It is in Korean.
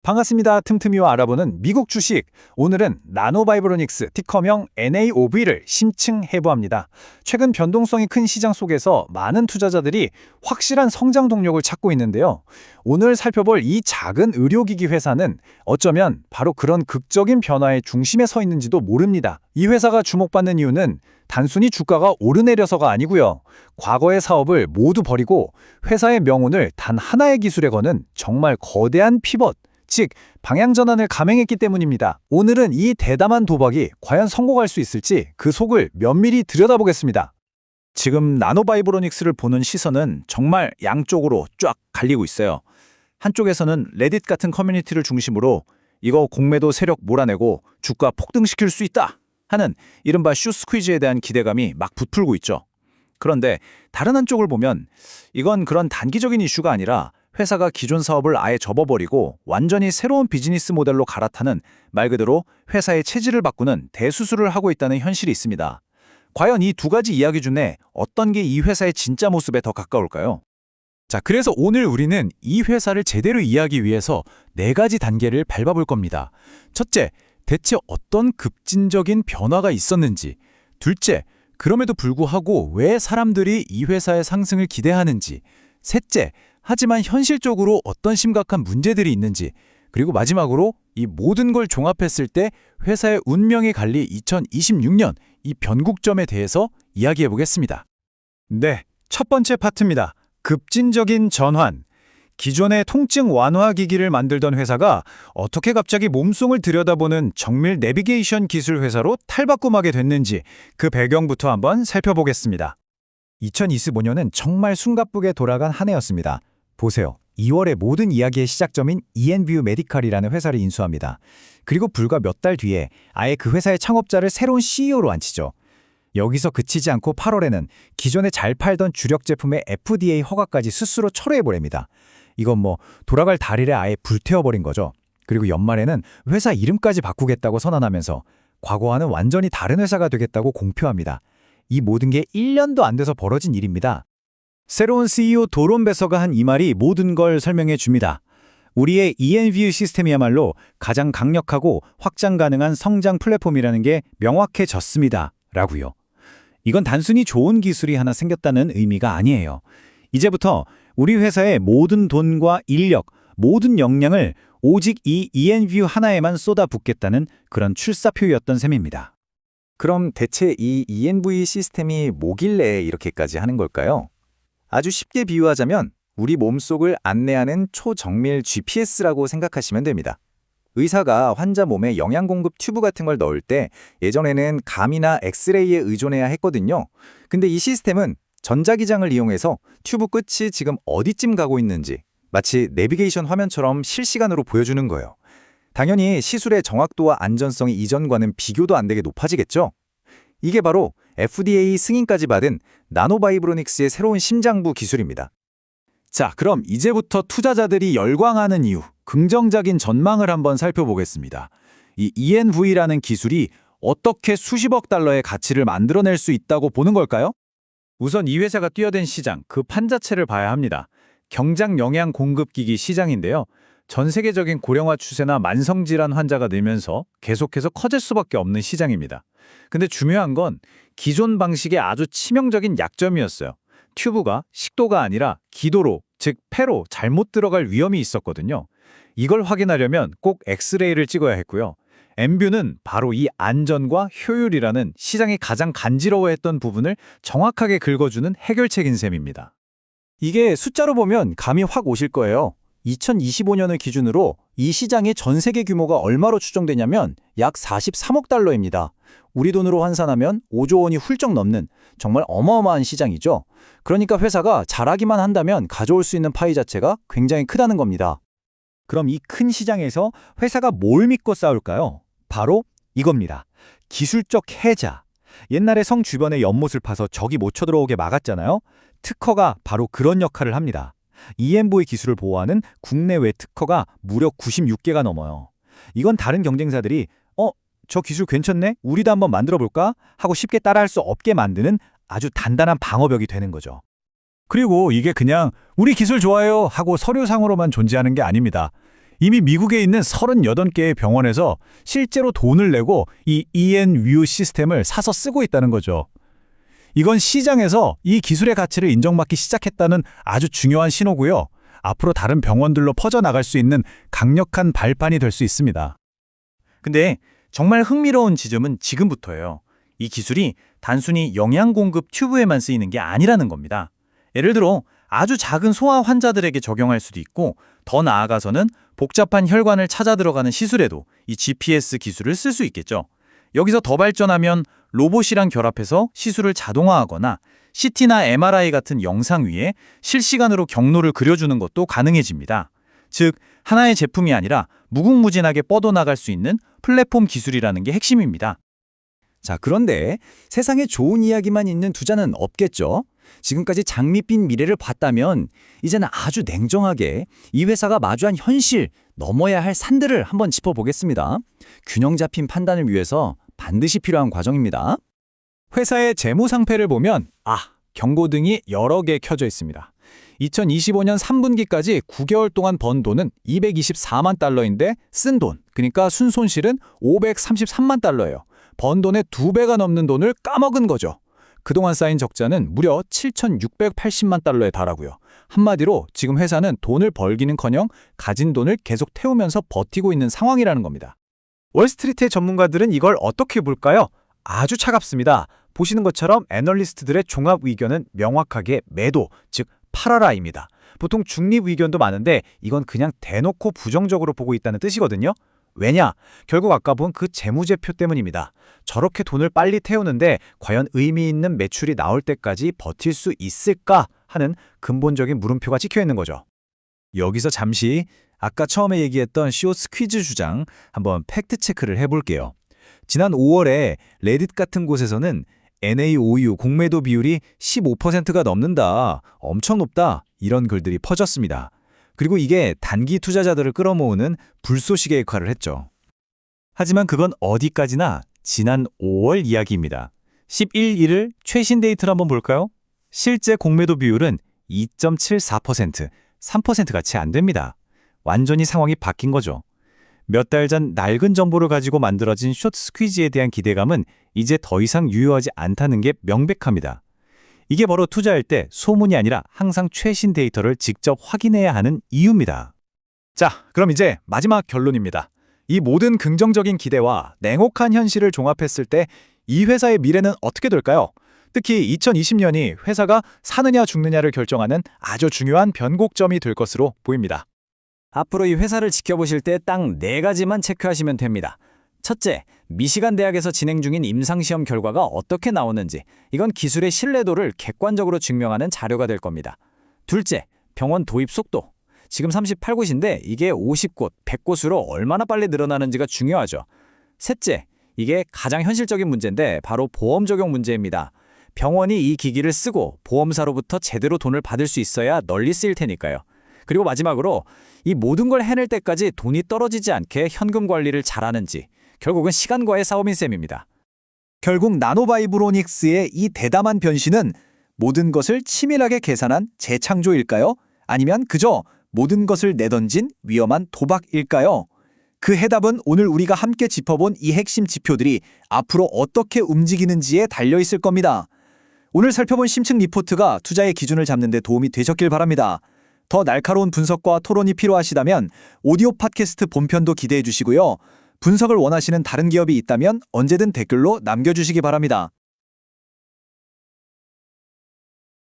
반갑습니다. 틈틈이와 알아보는 미국 주식. 오늘은 나노바이브로닉스 티커명 NAOV를 심층 해부합니다. 최근 변동성이 큰 시장 속에서 많은 투자자들이 확실한 성장 동력을 찾고 있는데요. 오늘 살펴볼 이 작은 의료기기 회사는 어쩌면 바로 그런 극적인 변화의 중심에 서 있는지도 모릅니다. 이 회사가 주목받는 이유는 단순히 주가가 오르내려서가 아니고요. 과거의 사업을 모두 버리고 회사의 명운을 단 하나의 기술에 거는 정말 거대한 피벗, 즉 방향전환을 감행했기 때문입니다. 오늘은 이 대담한 도박이 과연 성공할 수 있을지 그 속을 면밀히 들여다보겠습니다. 지금 나노바이브로닉스를 보는 시선은 정말 양쪽으로 쫙 갈리고 있어요. 한쪽에서는 레딧 같은 커뮤니티를 중심으로 이거 공매도 세력 몰아내고 주가 폭등시킬 수 있다 하는 이른바 슈 스퀴즈에 대한 기대감이 막 부풀고 있죠. 그런데 다른 한쪽을 보면 이건 그런 단기적인 이슈가 아니라 회사가 기존 사업을 아예 접어버리고 완전히 새로운 비즈니스 모델로 갈아타는, 말 그대로 회사의 체질을 바꾸는 대수술을 하고 있다는 현실이 있습니다. 과연 이 두 가지 이야기 중에 어떤 게 이 회사의 진짜 모습에 더 가까울까요? 자, 그래서 오늘 우리는 이 회사를 제대로 이해하기 위해서 네 가지 단계를 밟아볼 겁니다. 첫째, 대체 어떤 급진적인 변화가 있었는지. 둘째, 그럼에도 불구하고 왜 사람들이 이 회사의 상승을 기대하는지. 셋째, 하지만 현실적으로 어떤 심각한 문제들이 있는지. 그리고 마지막으로 이 모든 걸 종합했을 때 회사의 운명이 갈릴 2026년 이 변곡점에 대해서 이야기해 보겠습니다. 네, 첫 번째 파트입니다. 급진적인 전환. 기존의 통증 완화 기기를 만들던 회사가 어떻게 갑자기 몸송을 들여다보는 정밀 내비게이션 기술 회사로 탈바꿈하게 됐는지 그 배경부터 한번 살펴보겠습니다. 2025년은 정말 숨가쁘게 돌아간 한 해였습니다. 보세요. 2월에 모든 이야기의 시작점인 ENView 메디칼이라는 회사를 인수합니다. 그리고 불과 몇 달 뒤에 아예 그 회사의 창업자를 새로운 CEO로 앉히죠. 여기서 그치지 않고 8월에는 기존에 잘 팔던 주력 제품의 FDA 허가까지 스스로 철회해버립니다. 이건 돌아갈 다리를 아예 불태워버린 거죠. 그리고 연말에는 회사 이름까지 바꾸겠다고 선언하면서 과거와는 완전히 다른 회사가 되겠다고 공표합니다. 이 모든 게 1년도 안 돼서 벌어진 일입니다. 새로운 CEO 도론 베서가 한 이 말이 모든 걸 설명해 줍니다. 우리의 ENView 시스템이야말로 가장 강력하고 확장 가능한 성장 플랫폼이라는 게 명확해졌습니다. 라고요. 이건 단순히 좋은 기술이 하나 생겼다는 의미가 아니에요. 이제부터 우리 회사의 모든 돈과 인력, 모든 역량을 오직 이 ENView 하나에만 쏟아붓겠다는 그런 출사표였던 셈입니다. 그럼 대체 이 ENV 시스템이 뭐길래 이렇게까지 하는 걸까요? 아주 쉽게 비유하자면 우리 몸속을 안내하는 초정밀 GPS라고 생각하시면 됩니다. 의사가 환자 몸에 영양 공급 튜브 같은 걸 넣을 때 예전에는 감이나 엑스레이에 의존해야 했거든요. 근데 이 시스템은 전자기장을 이용해서 튜브 끝이 지금 어디쯤 가고 있는지 마치 내비게이션 화면처럼 실시간으로 보여주는 거예요. 당연히 시술의 정확도와 안전성이 이전과는 비교도 안 되게 높아지겠죠? 이게 바로 FDA 승인까지 받은 나노바이브로닉스의 새로운 심장부 기술입니다. 자, 그럼 이제부터 투자자들이 열광하는 이유, 긍정적인 전망을 한번 살펴보겠습니다. 이 ENV라는 기술이 어떻게 수십억 달러의 가치를 만들어낼 수 있다고 보는 걸까요? 우선 이 회사가 뛰어든 시장, 그 판 자체를 봐야 합니다. 경장 영양 공급기기 시장인데요. 전 세계적인 고령화 추세나 만성질환 환자가 늘면서 계속해서 커질 수밖에 없는 시장입니다. 근데 중요한 건 기존 방식의 아주 치명적인 약점이었어요. 튜브가 식도가 아니라 기도로, 즉 폐로 잘못 들어갈 위험이 있었거든요. 이걸 확인하려면 꼭 엑스레이를 찍어야 했고요. 엠뷰는 바로 이 안전과 효율이라는 시장이 가장 간지러워했던 부분을 정확하게 긁어주는 해결책인 셈입니다. 이게 숫자로 보면 감이 확 오실 거예요. 2025년을 기준으로 이 시장의 전 세계 규모가 얼마로 추정되냐면 약 43억 달러입니다. 우리 돈으로 환산하면 5조 원이 훌쩍 넘는 정말 어마어마한 시장이죠. 그러니까 회사가 잘하기만 한다면 가져올 수 있는 파이 자체가 굉장히 크다는 겁니다. 그럼 이 큰 시장에서 회사가 뭘 믿고 싸울까요? 바로 이겁니다. 기술적 해자. 옛날에 성 주변에 연못을 파서 적이 못 쳐들어오게 막았잖아요. 특허가 바로 그런 역할을 합니다. ENV의 기술을 보호하는 국내외 특허가 무려 96개가 넘어요. 이건 다른 경쟁사들이 저 기술 괜찮네? 우리도 한번 만들어볼까? 하고 쉽게 따라할 수 없게 만드는 아주 단단한 방어벽이 되는 거죠. 그리고 이게 그냥 우리 기술 좋아요 하고 서류상으로만 존재하는 게 아닙니다. 이미 미국에 있는 38개의 병원에서 실제로 돈을 내고 이 ENView 시스템을 사서 쓰고 있다는 거죠. 이건 시장에서 이 기술의 가치를 인정받기 시작했다는 아주 중요한 신호고요. 앞으로 다른 병원들로 퍼져나갈 수 있는 강력한 발판이 될 수 있습니다. 근데 정말 흥미로운 지점은 지금부터예요. 이 기술이 단순히 영양 공급 튜브에만 쓰이는 게 아니라는 겁니다. 예를 들어 아주 작은 소아 환자들에게 적용할 수도 있고 더 나아가서는 복잡한 혈관을 찾아 들어가는 시술에도 이 GPS 기술을 쓸 수 있겠죠. 여기서 더 발전하면 로봇이랑 결합해서 시술을 자동화하거나 CT나 MRI 같은 영상 위에 실시간으로 경로를 그려주는 것도 가능해집니다. 즉, 하나의 제품이 아니라 무궁무진하게 뻗어나갈 수 있는 플랫폼 기술이라는 게 핵심입니다. 자, 그런데 세상에 좋은 이야기만 있는 투자는 없겠죠? 지금까지 장밋빛 미래를 봤다면 이제는 아주 냉정하게 이 회사가 마주한 현실, 넘어야 할 산들을 한번 짚어보겠습니다. 균형 잡힌 판단을 위해서 반드시 필요한 과정입니다. 회사의 재무 상패를 보면 경고등이 여러 개 켜져 있습니다. 2025년 3분기까지 9개월 동안 번 돈은 224만 달러인데 쓴 돈, 그러니까 순손실은 533만 달러예요. 번 돈의 2배가 넘는 돈을 까먹은 거죠. 그동안 쌓인 적자는 무려 7,680만 달러에 달하고요. 한마디로 지금 회사는 돈을 벌기는커녕 가진 돈을 계속 태우면서 버티고 있는 상황이라는 겁니다. 월스트리트의 전문가들은 이걸 어떻게 볼까요? 아주 차갑습니다. 보시는 것처럼 애널리스트들의 종합 의견은 명확하게 매도, 즉 팔아라입니다. 보통 중립 의견도 많은데 이건 그냥 대놓고 부정적으로 보고 있다는 뜻이거든요. 왜냐? 결국 아까 본 그 재무제표 때문입니다. 저렇게 돈을 빨리 태우는데 과연 의미 있는 매출이 나올 때까지 버틸 수 있을까 하는 근본적인 물음표가 찍혀 있는 거죠. 여기서 잠시 아까 처음에 얘기했던 쇼 스퀴즈 주장 한번 팩트 체크를 해볼게요. 지난 5월에 레딧 같은 곳에서는 NAOU 공매도 비율이 15%가 넘는다, 엄청 높다 이런 글들이 퍼졌습니다. 그리고 이게 단기 투자자들을 끌어모으는 불쏘시개 역할을 했죠. 하지만 그건 어디까지나 지난 5월 이야기입니다. 11일을 최신 데이터를 한번 볼까요? 실제 공매도 비율은 2.74%, 3%가 채 안 됩니다. 완전히 상황이 바뀐 거죠. 몇 달 전 낡은 정보를 가지고 만들어진 숏 스퀴즈에 대한 기대감은 이제 더 이상 유효하지 않다는 게 명백합니다. 이게 바로 투자할 때 소문이 아니라 항상 최신 데이터를 직접 확인해야 하는 이유입니다. 자, 그럼 이제 마지막 결론입니다. 이 모든 긍정적인 기대와 냉혹한 현실을 종합했을 때 이 회사의 미래는 어떻게 될까요? 특히 2020년이 회사가 사느냐 죽느냐를 결정하는 아주 중요한 변곡점이 될 것으로 보입니다. 앞으로 이 회사를 지켜보실 때 딱 4가지만 체크하시면 됩니다. 첫째, 미시간 대학에서 진행 중인 임상시험 결과가 어떻게 나오는지, 이건 기술의 신뢰도를 객관적으로 증명하는 자료가 될 겁니다. 둘째, 병원 도입 속도. 지금 38곳인데 이게 50곳, 100곳으로 얼마나 빨리 늘어나는지가 중요하죠. 셋째, 이게 가장 현실적인 문제인데 바로 보험 적용 문제입니다. 병원이 이 기기를 쓰고 보험사로부터 제대로 돈을 받을 수 있어야 널리 쓰일 테니까요. 그리고 마지막으로 이 모든 걸 해낼 때까지 돈이 떨어지지 않게 현금 관리를 잘하는지, 결국은 시간과의 싸움인 셈입니다. 결국 나노바이브로닉스의 이 대담한 변신은 모든 것을 치밀하게 계산한 재창조일까요? 아니면 그저 모든 것을 내던진 위험한 도박일까요? 그 해답은 오늘 우리가 함께 짚어본 이 핵심 지표들이 앞으로 어떻게 움직이는지에 달려있을 겁니다. 오늘 살펴본 심층 리포트가 투자의 기준을 잡는 데 도움이 되셨길 바랍니다. 더 날카로운 분석과 토론이 필요하시다면 오디오 팟캐스트 본편도 기대해 주시고요. 분석을 원하시는 다른 기업이 있다면 언제든 댓글로 남겨주시기 바랍니다.